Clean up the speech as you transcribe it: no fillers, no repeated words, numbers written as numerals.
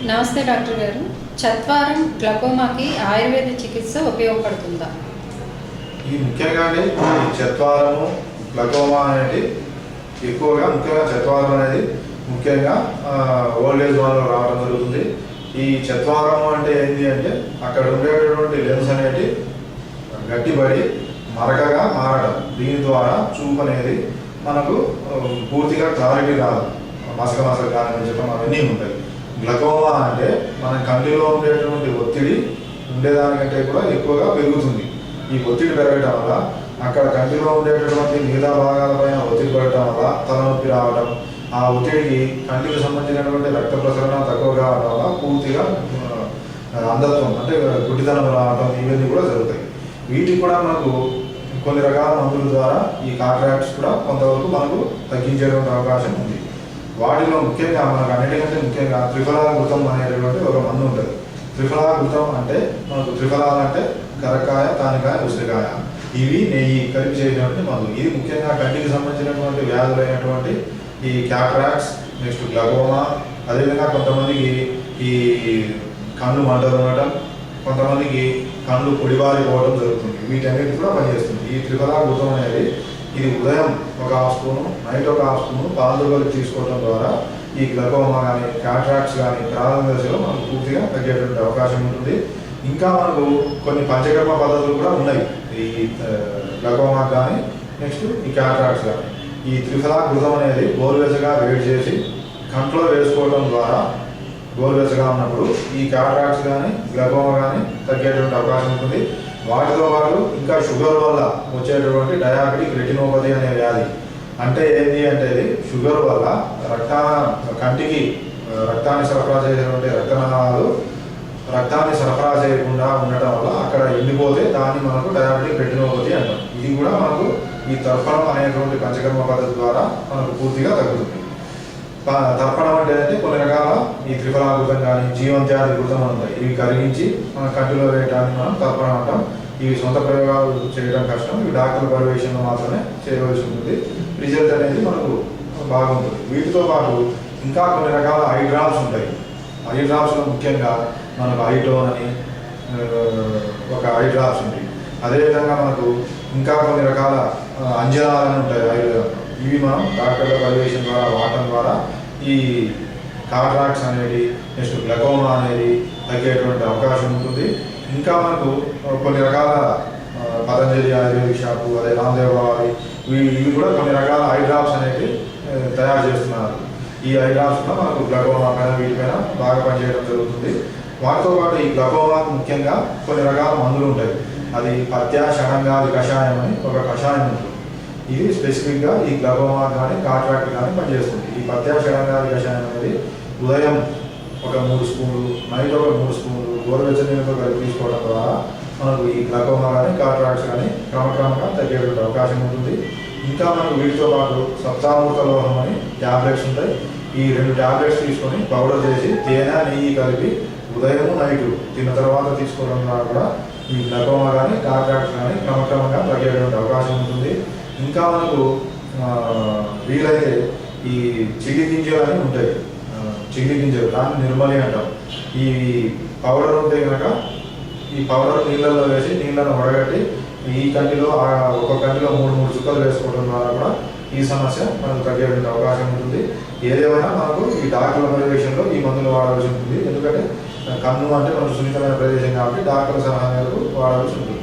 నమస్తే డాక్టర్ గారు. చత్వారం గ్లకోమాకి ఆయుర్వేద చికిత్స ఉపయోగపడుతుందా? ఈ ముఖ్యంగా ఈ చత్వారము గ్లకోమా అనేది ముఖ్యంగా చత్వారం అనేది ముఖ్యంగా ఓల్డ్ ఏజ్ వాళ్ళలో రావడం జరుగుతుంది. ఈ చత్వారం అంటే ఏంటి అంటే అక్కడ ఉండేటటువంటి లెన్స్ అనేది గట్టిపడి మరకగా మారడం, దీని ద్వారా చూపు అనేది మనకు పూర్తిగా క్లారిటీ రాదు, మసక కానీ చెప్పడం అవన్నీ ఉంటాయి. గ్లకోమా అంటే మన కంటిలో ఉండేటువంటి ఒత్తిడి ఉండేదానికంటే కూడా ఎక్కువగా పెరుగుతుంది. ఈ ఒత్తిడి పెరగడం వల్ల అక్కడ కంటిలో ఉండేటటువంటి మిగతా భాగాలపైన ఒత్తిడి పడటం వల్ల తలనొప్పి రావడం, ఆ ఒత్తిడికి కంటికి సంబంధించినటువంటి రక్త ప్రసరణ తక్కువ కావడం వల్ల పూర్తిగా అంధత్వం అంటే గుడ్డితనం రావడం ఇవన్నీ కూడా జరుగుతాయి. వీటికి కూడా మనకు కొన్ని రకాల మందుల ద్వారా ఈ కాంట్రాక్ట్స్ కూడా కొంతవరకు మనకు తగ్గించేటువంటి అవకాశం ఉంది. వాటిలో ముఖ్యంగా మనకు అన్నిటికంటే ముఖ్యంగా త్రిఫలాఘృతం అనేటటువంటి ఒక మందు ఉంటుంది. త్రిఫలాఘృతం అంటే మనకు త్రిఫలాలు అంటే గరకాయ, తానికాయ, ఉసిరికాయ, ఇవి నెయ్యి కలిపి చేసినటువంటి మందు. ఇది ముఖ్యంగా కంటికి సంబంధించినటువంటి వ్యాధులైనటువంటి ఈ క్యాట్రాక్ట్స్, నెక్స్ట్ గ్లకోమా, అదేవిధంగా కొంతమందికి ఈ కళ్ళు మంటలు ఉండటం, కొంతమందికి కళ్ళు పొడిబారిపోవడం జరుగుతుంది. వీటన్నిటి కూడా పనిచేస్తుంది ఈ త్రిఫలాఘృతం అనేది. ఇది ఉదయం ఒక హాఫ్ స్పూను, నైట్ ఒక హాఫ్ స్పూను పాలు కలిపి తీసుకోవడం ద్వారా ఈ గ్లకోమా కానీ క్యాట్రాక్ట్స్ కానీ ప్రారంభ దశలో మనకు పూర్తిగా తగ్గేటువంటి అవకాశం ఉంటుంది. ఇంకా మనకు కొన్ని పంచకర్మ పద్ధతులు కూడా ఉన్నాయి ఈ గ్లకోమా కానీ నెక్స్ట్ ఈ క్యాట్రాక్ట్స్ కానీ. ఈ త్రిఫలాఘృతం అనేది గోరువెచ్చగా వేడి చేసి కంట్లో వేసుకోవడం ద్వారా గోరువెచ్చగా ఉన్నప్పుడు ఈ క్యాట్రాక్ట్స్ కానీ గ్లకోమా కానీ తగ్గేటువంటి అవకాశం ఉంటుంది. వాటితో పాటు ఇంకా షుగర్ వల్ల వచ్చేటటువంటి డయాబెటిక్ రెటినోపతి అనే వ్యాధి అంటే ఏంటి అంటే ఇది షుగర్ వల్ల కంటికి రక్తాన్ని సరఫరా చేసేటువంటి రక్తనాళాలు రక్తాన్ని సరఫరా చేయకుండా ఉండటం వల్ల అక్కడ ఎండిపోతే దాన్ని మనకు డయాబెటిక్ రెటినోపతి అంటాం. ఇది కూడా మనకు ఈ తర్పణం అనేటువంటి పంచకర్మ పద్ధతి ద్వారా మనకు పూర్తిగా తగ్గుతుంది. తర్పణం అంటే కొన్ని రకాల ఈ త్రిఫలాఘృతం కానీ జీవంత్యాది ఘృతం ఉంటాయి. ఇవి కరిగించి మన కంటిలో వేయటాన్ని మనం తర్పణం అంటాం. ఇవి సొంత ప్రయోగాలు చేయడం కష్టం, ఇవి డాక్టర్ల పర్యవేక్షణలో మాత్రమే చేయవలసి ఉంటుంది. రిజల్ట్ అనేది మనకు బాగుంటుంది. వీటితో పాటు ఇంకా కొన్ని రకాల ఐ డ్రాప్స్ ఉంటాయి. ఐ డ్రాప్స్లో ముఖ్యంగా మనకు ఐటోన్ అని ఒక ఐ డ్రాప్స్ ఉంటాయి. అదేవిధంగా మనకు ఇంకా కొన్ని రకాల అంజనాలని ఉంటాయి ఆయుర్వేదంలో. ఇవి మనం డాక్టర్ల పర్యవేక్షణ ద్వారా వాడటం ద్వారా ఈ కాంట్రాక్ట్స్ అనేది నెక్స్ట్ గ్లకోమా అనేది తగ్గేటువంటి అవకాశం ఉంటుంది. ఇంకా మనకు కొన్ని రకాల పతంజలి ఆయుర్వేదిక్ షాపు, అదే రామ్దేవ్ వారి ఇవి కూడా కొన్ని రకాల ఐ డ్రాప్స్ అనేవి తయారు చేస్తున్నారు. ఈ ఐ డ్రాప్స్ కూడా మనకు గ్లకోమా పైన వీటిపైన బాగా పనిచేయడం జరుగుతుంది. వాటితో పాటు ఈ గ్లకోమాకు ముఖ్యంగా కొన్ని రకాల మందులు ఉంటాయి. అది పత్య షడంగాది కషాయం అని ఒక కషాయం ఉంటుంది. ఇది స్పెసిఫిక్గా ఈ గ్లకోమా కానీ కాంట్రాక్ట్ కానీ పనిచేస్తుంది. ఈ పత్య షడంగాది కషాయం అనేది ఉదయం ఒక 3 స్పూన్లు, నైట్ ఒక 3 స్పూన్లు గోరువెచ్చని నీళ్ళతో కలిపి తీసుకోవడం ద్వారా మనకు ఈ గ్లకోమా కానీ కాంట్రాక్ట్స్ కానీ క్రమక్రమంగా తగ్గేటువంటి అవకాశం ఉంటుంది. ఇంకా మనకు వీటితో పాటు సప్తామృత లోహం అని ట్యాబ్లెట్స్ ఉంటాయి. ఈ 2 ట్యాబ్లెట్స్ తీసుకొని పౌడర్ చేసి తేనె, నెయ్యి కలిపి ఉదయం నైట్ తిన్న తర్వాత తీసుకోవడం ద్వారా కూడా ఈ గ్లకోమా కానీ కాంట్రాక్ట్స్ కానీ క్రమక్రమంగా తగ్గేటువంటి అవకాశం ఉంటుంది. ఇంకా మనకు వీలైతే ఈ చిల్లి గింజలు అని ఉంటాయి. చిల్లి గింజలు దాన్ని నిర్మలి అంటాం. ఈ పౌడర్ ఉంటే కనుక ఈ పౌడర్ నీళ్ళల్లో వేసి నీళ్ళను వడగట్టి ఈ కంటిలో ఒక కంటిలో 3 చుక్కలు వేసుకోవడం ద్వారా కూడా ఈ సమస్య మనకు తగ్గేటువంటి అవకాశం ఉంటుంది. ఏదేమైనా మనకు ఈ డాక్టర్ల పర్యవేక్షణలో ఈ మందులు వాడవలసి ఉంటుంది. ఎందుకంటే కన్ను అంటే మనకు సున్నితమైన ప్రదేశం కాబట్టి డాక్టర్ల సలహా మేరకు వాడవలసి ఉంటుంది.